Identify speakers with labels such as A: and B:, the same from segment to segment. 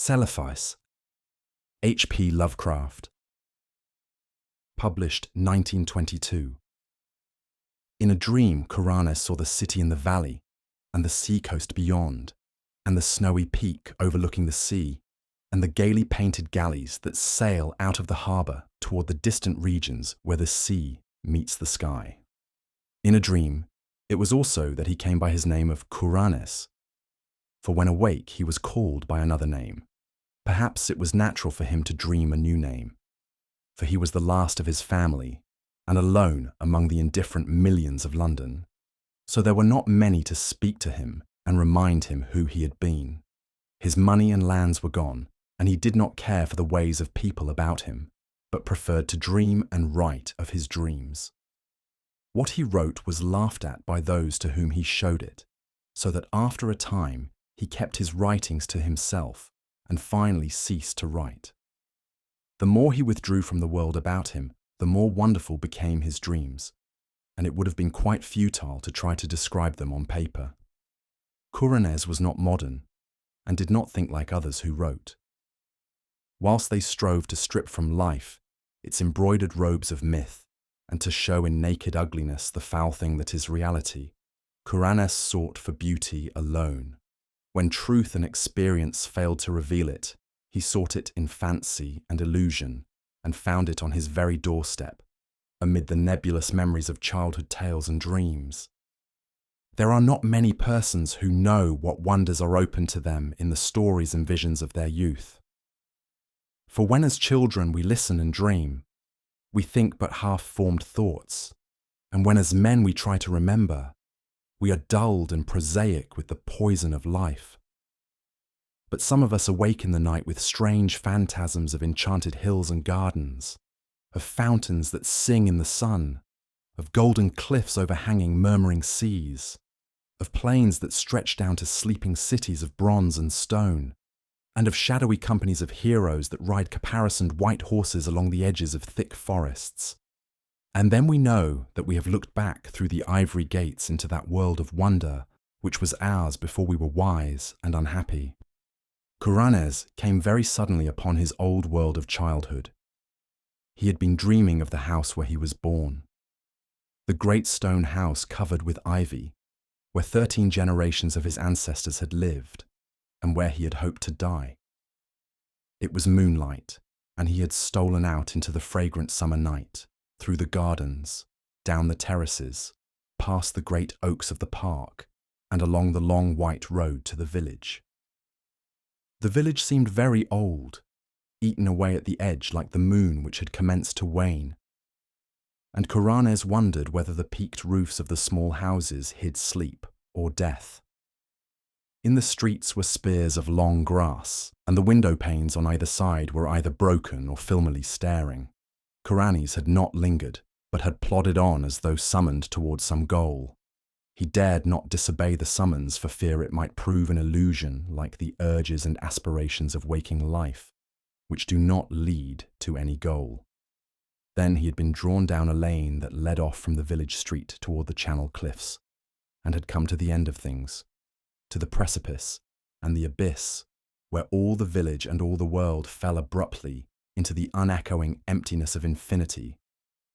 A: Celephais, H.P. Lovecraft. Published 1922. In a dream, Coronis saw the city in the valley, and the seacoast beyond, and the snowy peak overlooking the sea, and the gaily painted galleys that sail out of the harbour toward the distant regions where the sea meets the sky. In a dream, it was also that he came by his name of Coronis, for when awake he was called by another name. Perhaps it was natural for him to dream a new name, for he was the last of his family, and alone among the indifferent millions of London, so there were not many to speak to him and remind him who he had been. His money and lands were gone, and he did not care for the ways of people about him, but preferred to dream and write of his dreams. What he wrote was laughed at by those to whom he showed it, so that after a time he kept his writings to himself and finally ceased to write. The more he withdrew from the world about him, the more wonderful became his dreams, and it would have been quite futile to try to describe them on paper. Coronis was not modern, and did not think like others who wrote. Whilst they strove to strip from life its embroidered robes of myth, and to show in naked ugliness the foul thing that is reality, Coronis sought for beauty alone. When truth and experience failed to reveal it, he sought it in fancy and illusion, and found it on his very doorstep, amid the nebulous memories of childhood tales and dreams. There are not many persons who know what wonders are open to them in the stories and visions of their youth. For when as children we listen and dream, we think but half-formed thoughts, and when as men we try to remember, we are dulled and prosaic with the poison of life. But some of us awake in the night with strange phantasms of enchanted hills and gardens, of fountains that sing in the sun, of golden cliffs overhanging murmuring seas, of plains that stretch down to sleeping cities of bronze and stone, and of shadowy companies of heroes that ride caparisoned white horses along the edges of thick forests. And then we know that we have looked back through the ivory gates into that world of wonder which was ours before we were wise and unhappy. Coronis came very suddenly upon his old world of childhood. He had been dreaming of the house where he was born, the great stone house covered with ivy, where 13 generations of his ancestors had lived, and where he had hoped to die. It was moonlight, and he had stolen out into the fragrant summer night, through the gardens, down the terraces, past the great oaks of the park, and along the long white road to the village. The village seemed very old, eaten away at the edge like the moon which had commenced to wane, and Coronis wondered whether the peaked roofs of the small houses hid sleep or death. In the streets were spears of long grass, and the window panes on either side were either broken or filmily staring. Coronis had not lingered, but had plodded on as though summoned towards some goal. He dared not disobey the summons for fear it might prove an illusion like the urges and aspirations of waking life, which do not lead to any goal. Then he had been drawn down a lane that led off from the village street toward the Channel cliffs, and had come to the end of things, to the precipice and the abyss, where all the village and all the world fell abruptly into the unechoing emptiness of infinity,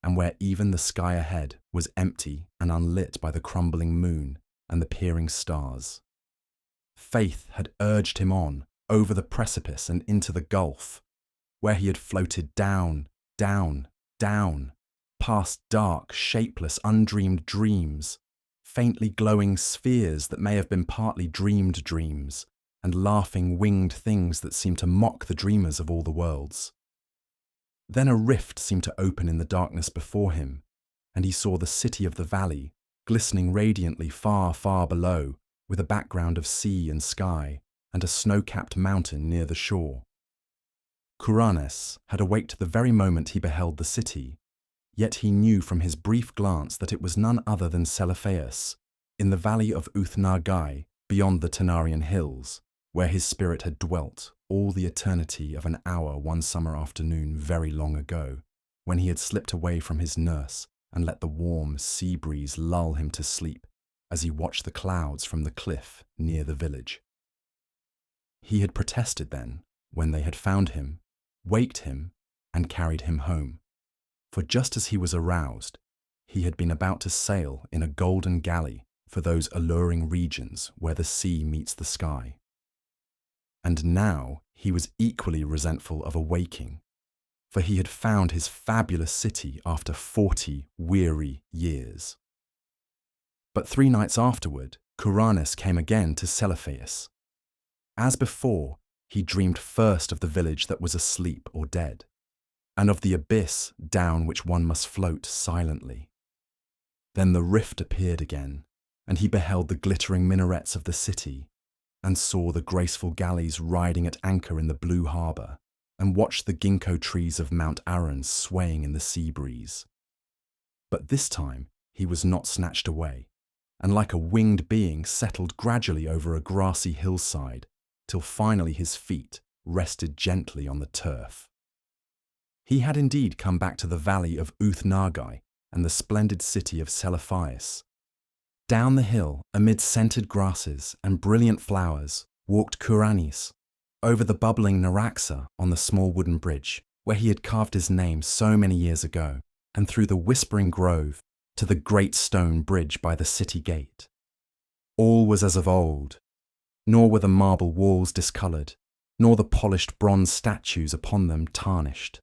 A: and where even the sky ahead was empty and unlit by the crumbling moon and the peering stars. Faith had urged him on, over the precipice and into the gulf, where he had floated down, down, down, past dark, shapeless, undreamed dreams, faintly glowing spheres that may have been partly dreamed dreams, and laughing winged things that seemed to mock the dreamers of all the worlds. Then a rift seemed to open in the darkness before him, and he saw the city of the valley, glistening radiantly far, far below, with a background of sea and sky, and a snow-capped mountain near the shore. Coronis had awaked the very moment he beheld the city, yet he knew from his brief glance that it was none other than Celephais, in the valley of Uth-Nargai, beyond the Tanarian hills, where his spirit had dwelt all the eternity of an hour one summer afternoon very long ago, when he had slipped away from his nurse and let the warm sea breeze lull him to sleep as he watched the clouds from the cliff near the village. He had protested then, when they had found him, waked him, and carried him home. For just as he was aroused, he had been about to sail in a golden galley for those alluring regions where the sea meets the sky. And now he was equally resentful of awaking, for he had found his fabulous city after 40 weary years. But 3 nights afterward, Kuranes came again to Celephais. As before, he dreamed first of the village that was asleep or dead, and of the abyss down which one must float silently. Then the rift appeared again, and he beheld the glittering minarets of the city, and saw the graceful galleys riding at anchor in the blue harbour, and watched the ginkgo trees of Mount Aran swaying in the sea breeze. But this time he was not snatched away, and like a winged being settled gradually over a grassy hillside, till finally his feet rested gently on the turf. He had indeed come back to the valley of Uth-Nargai and the splendid city of Celephais. Down the hill, amid scented grasses and brilliant flowers, walked Kuranes, over the bubbling Naraxa on the small wooden bridge, where he had carved his name so many years ago, and through the whispering grove to the great stone bridge by the city gate. All was as of old, nor were the marble walls discoloured, nor the polished bronze statues upon them tarnished.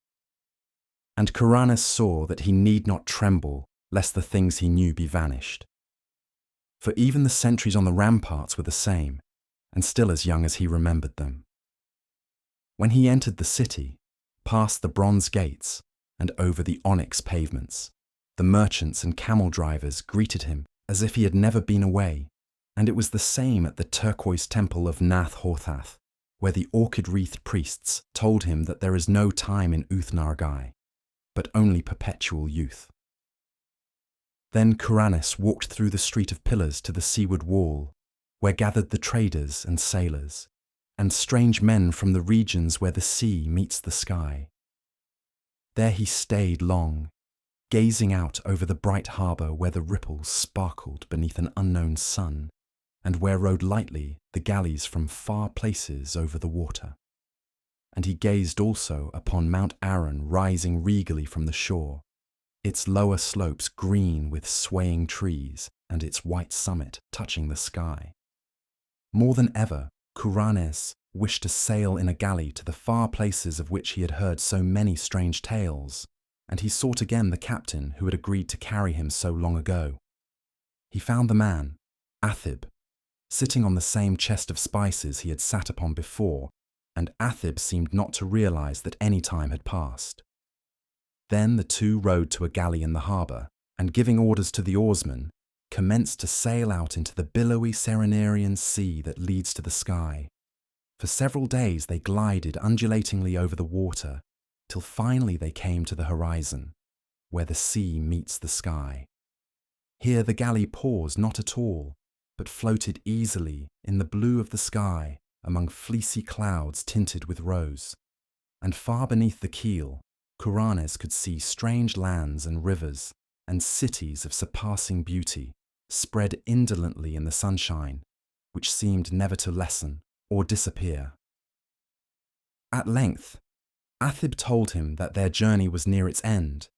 A: And Kuranes saw that he need not tremble lest the things he knew be vanished. For even the sentries on the ramparts were the same, and still as young as he remembered them. When he entered the city, past the bronze gates and over the onyx pavements, the merchants and camel drivers greeted him as if he had never been away, and it was the same at the turquoise temple of Nath-Horthath, where the orchid-wreathed priests told him that there is no time in Uth-Nargai, but only perpetual youth. Then Kuranes walked through the street of pillars to the seaward wall, where gathered the traders and sailors, and strange men from the regions where the sea meets the sky. There he stayed long, gazing out over the bright harbour where the ripples sparkled beneath an unknown sun, and where rode lightly the galleys from far places over the water. And he gazed also upon Mount Aran rising regally from the shore, its lower slopes green with swaying trees and its white summit touching the sky. More than ever, Kuranes wished to sail in a galley to the far places of which he had heard so many strange tales, and he sought again the captain who had agreed to carry him so long ago. He found the man, Athib, sitting on the same chest of spices he had sat upon before, and Athib seemed not to realize that any time had passed. Then the two rowed to a galley in the harbour, and giving orders to the oarsmen, commenced to sail out into the billowy Serenarian sea that leads to the sky. For several days they glided undulatingly over the water, till finally they came to the horizon, where the sea meets the sky. Here the galley paused not at all, but floated easily in the blue of the sky among fleecy clouds tinted with rose, and far beneath the keel, Kuranes could see strange lands and rivers and cities of surpassing beauty spread indolently in the sunshine, which seemed never to lessen or disappear. At length, Athib told him that their journey was near its end,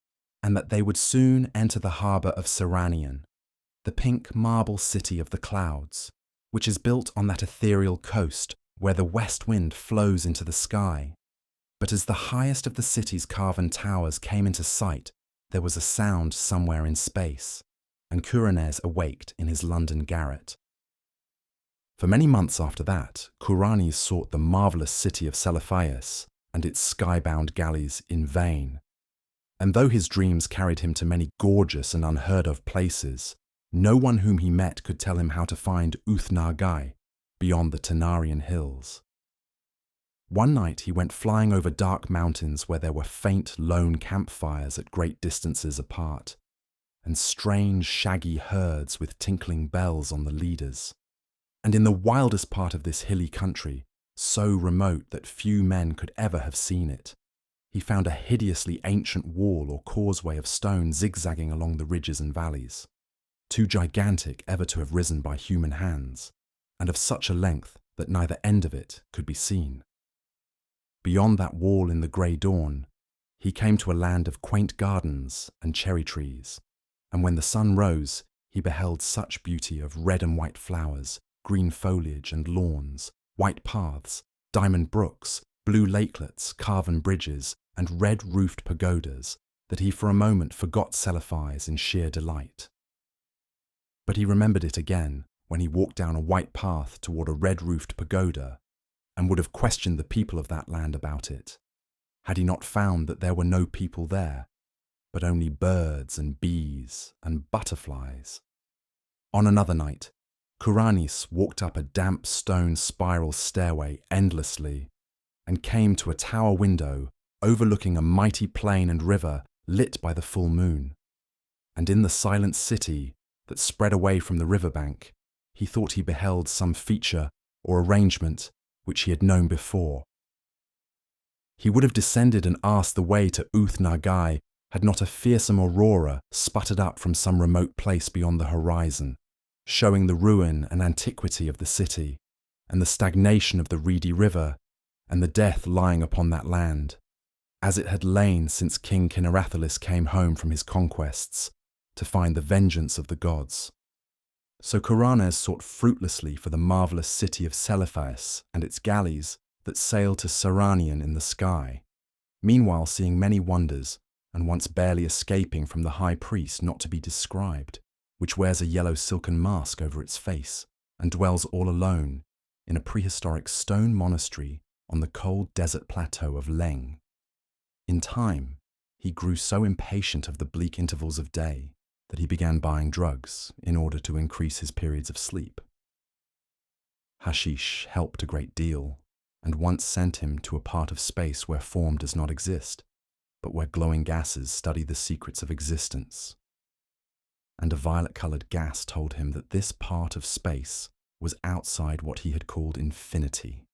A: and that they would soon enter the harbour of Seranian, the pink marble city of the clouds, which is built on that ethereal coast where the west wind flows into the sky. But as the highest of the city's carven towers came into sight, there was a sound somewhere in space, and Kuranes awaked in his London garret. For many months after that, Kuranes sought the marvellous city of Celephais and its sky-bound galleys in vain. And though his dreams carried him to many gorgeous and unheard-of places, no one whom he met could tell him how to find Uth-Nargai beyond the Tanarian hills. One night he went flying over dark mountains where there were faint, lone campfires at great distances apart, and strange, shaggy herds with tinkling bells on the leaders. And in the wildest part of this hilly country, so remote that few men could ever have seen it, he found a hideously ancient wall or causeway of stone zigzagging along the ridges and valleys, too gigantic ever to have risen by human hands, and of such a length that neither end of it could be seen. Beyond that wall in the grey dawn, he came to a land of quaint gardens and cherry trees, and when the sun rose, he beheld such beauty of red and white flowers, green foliage and lawns, white paths, diamond brooks, blue lakelets, carven bridges, and red-roofed pagodas, that he for a moment forgot Celephais in sheer delight. But he remembered it again when he walked down a white path toward a red-roofed pagoda, and would have questioned the people of that land about it, had he not found that there were no people there, but only birds and bees and butterflies. On another night, Kuranes walked up a damp stone spiral stairway endlessly, and came to a tower window overlooking a mighty plain and river lit by the full moon. And in the silent city that spread away from the riverbank, he thought he beheld some feature or arrangement which he had known before. He would have descended and asked the way to Uth-Nargai had not a fearsome aurora sputtered up from some remote place beyond the horizon, showing the ruin and antiquity of the city, and the stagnation of the reedy river, and the death lying upon that land, as it had lain since King Kinarathalis came home from his conquests to find the vengeance of the gods. So Kuranes sought fruitlessly for the marvellous city of Celephais and its galleys that sailed to Saranian in the sky, meanwhile seeing many wonders, and once barely escaping from the high priest not to be described, which wears a yellow silken mask over its face, and dwells all alone in a prehistoric stone monastery on the cold desert plateau of Leng. In time, he grew so impatient of the bleak intervals of day that he began buying drugs in order to increase his periods of sleep. Hashish helped a great deal, and once sent him to a part of space where form does not exist, but where glowing gases study the secrets of existence. And a violet-coloured gas told him that this part of space was outside what he had called infinity.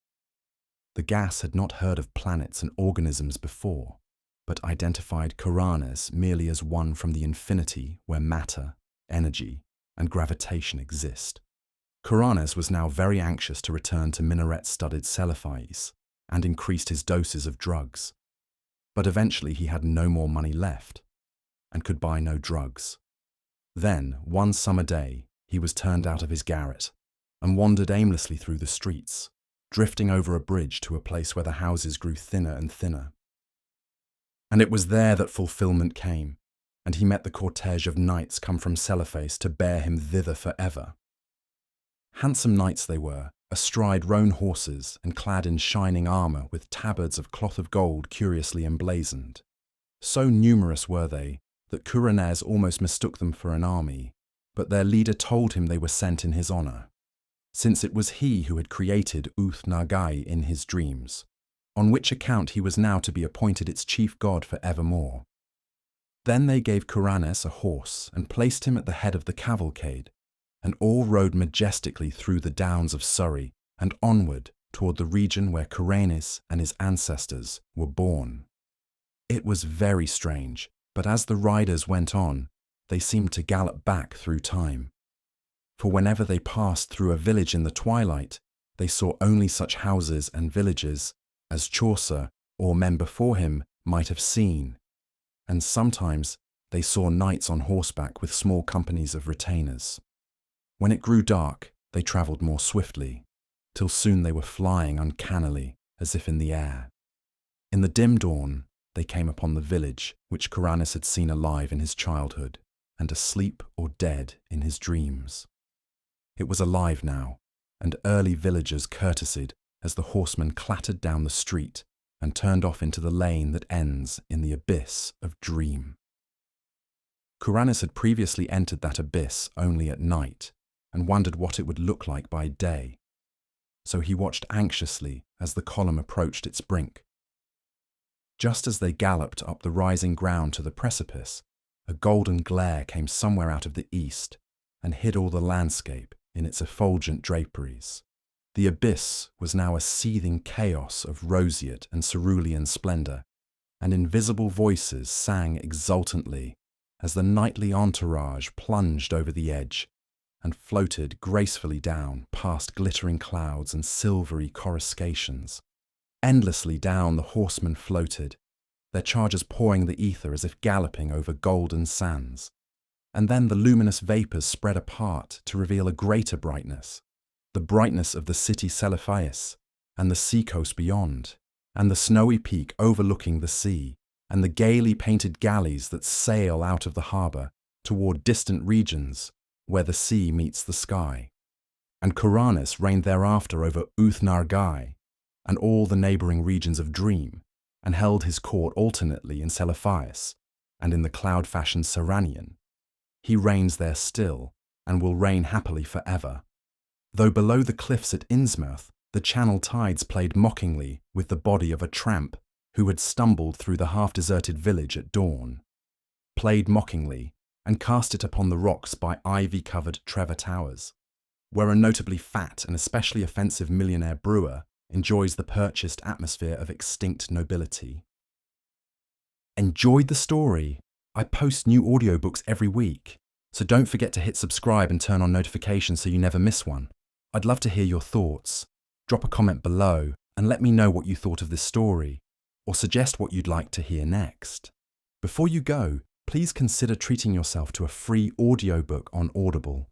A: The gas had not heard of planets and organisms before, but identified Kuranes merely as one from the infinity where matter, energy, and gravitation exist. Kuranes was now very anxious to return to minaret-studded Celephais and increased his doses of drugs. But eventually he had no more money left and could buy no drugs. Then, one summer day, he was turned out of his garret and wandered aimlessly through the streets, drifting over a bridge to a place where the houses grew thinner and thinner. And it was there that fulfillment came, and he met the cortege of knights come from Celephais to bear him thither forever. Handsome knights they were, astride roan horses and clad in shining armour with tabards of cloth of gold curiously emblazoned. So numerous were they that Kuranes almost mistook them for an army, but their leader told him they were sent in his honour, since it was he who had created Uth-Nargai in his dreams, on which account he was now to be appointed its chief god for evermore. Then they gave Kuranes a horse and placed him at the head of the cavalcade, and all rode majestically through the downs of Surrey and onward toward the region where Kuranes and his ancestors were born. It was very strange, but as the riders went on, they seemed to gallop back through time. For whenever they passed through a village in the twilight, they saw only such houses and villages as Chaucer or men before him might have seen, and sometimes they saw knights on horseback with small companies of retainers. When it grew dark, they travelled more swiftly, till soon they were flying uncannily, as if in the air. In the dim dawn, they came upon the village which Kuranes had seen alive in his childhood, and asleep or dead in his dreams. It was alive now, and early villagers courtesied as the horsemen clattered down the street and turned off into the lane that ends in the abyss of dream. Kuranes had previously entered that abyss only at night, and wondered what it would look like by day. So he watched anxiously as the column approached its brink. Just as they galloped up the rising ground to the precipice, a golden glare came somewhere out of the east and hid all the landscape in its effulgent draperies. The abyss was now a seething chaos of roseate and cerulean splendour, and invisible voices sang exultantly as the nightly entourage plunged over the edge and floated gracefully down past glittering clouds and silvery coruscations, Endlessly down the horsemen floated, their chargers pawing the ether as if galloping over golden sands. And then the luminous vapours spread apart to reveal a greater brightness, the brightness of the city Celephais, and the seacoast beyond, and the snowy peak overlooking the sea, and the gaily painted galleys that sail out of the harbour toward distant regions where the sea meets the sky. And Kuranes reigned thereafter over Uth-Nargai and all the neighbouring regions of Dream, and held his court alternately in Celephais and in the cloud-fashioned Seranian. He reigns there still, and will reign happily forever. Though below the cliffs at Innsmouth, the channel tides played mockingly with the body of a tramp who had stumbled through the half-deserted village at dawn. Played mockingly, and cast it upon the rocks by ivy-covered Trevor Towers, where a notably fat and especially offensive millionaire brewer enjoys the purchased atmosphere of extinct nobility. Enjoyed the story? I post new audiobooks every week, so don't forget to hit subscribe and turn on notifications so you never miss one. I'd love to hear your thoughts. Drop a comment below and let me know what you thought of this story, or suggest what you'd like to hear next. Before you go, please consider treating yourself to a free audiobook on Audible.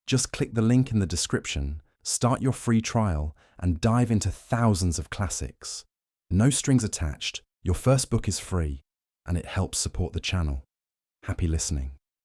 A: Just click the link in the description, start your free trial, and dive into thousands of classics. No strings attached, your first book is free, and it helps support the channel. Happy listening.